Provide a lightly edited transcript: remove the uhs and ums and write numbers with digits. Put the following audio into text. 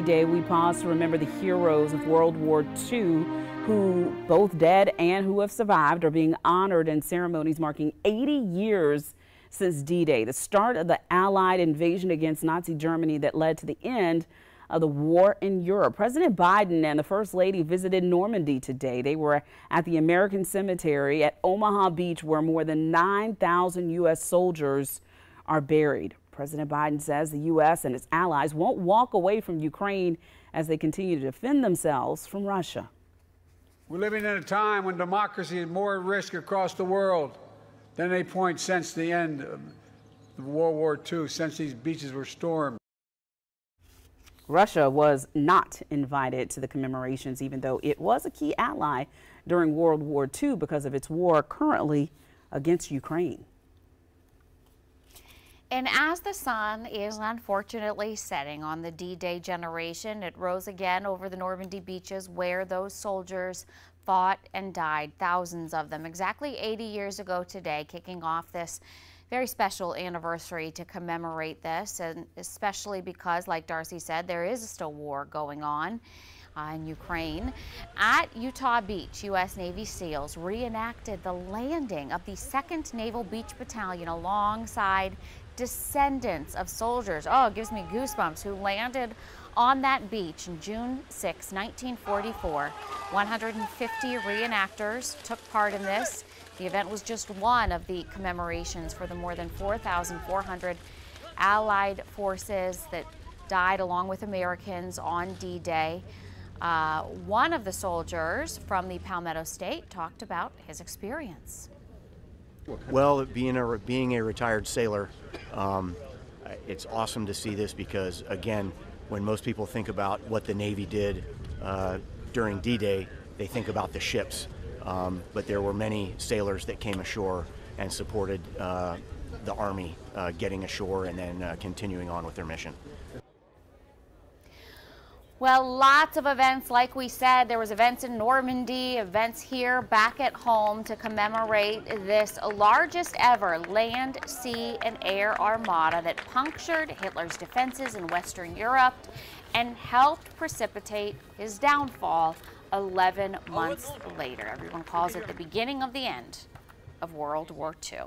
D-Day, we pause to remember the heroes of World War II who, both dead and who have survived, are being honored in ceremonies marking 80 years since D-Day, the start of the Allied invasion against Nazi Germany that led to the end of the war in Europe. President Biden and the First Lady visited Normandy today. They were at the American Cemetery at Omaha Beach, where more than 9,000 U.S. soldiers are buried. President Biden says the U.S. and its allies won't walk away from Ukraine as they continue to defend themselves from Russia. We're living in a time when democracy is more at risk across the world than any point since the end of World War II, since these beaches were stormed. Russia was not invited to the commemorations, even though it was a key ally during World War II because of its war currently against Ukraine. And as the sun is unfortunately setting on the D-Day generation, it rose again over the Normandy beaches where those soldiers fought and died, thousands of them, exactly 80 years ago today, kicking off this very special anniversary to commemorate this, and especially because, like Darcy said, there is still war going on in Ukraine. At Utah Beach, U.S. Navy SEALs reenacted the landing of the 2nd Naval Beach Battalion alongside descendants of soldiers, oh, it gives me goosebumps, who landed on that beach in June 6, 1944. 150 reenactors took part in this. The event was just one of the commemorations for the more than 4,400 Allied forces that died along with Americans on D-Day. One of the soldiers from the Palmetto State talked about his experience. Well, being a retired sailor, it's awesome to see this because, again, when most people think about what the Navy did during D-Day, they think about the ships. But there were many sailors that came ashore and supported the Army getting ashore and then continuing on with their mission. Well, lots of events, like we said. There was events in Normandy, events here back at home to commemorate this largest ever land, sea, and air armada that punctured Hitler's defenses in Western Europe and helped precipitate his downfall 11 months later. Everyone calls it the beginning of the end of World War II.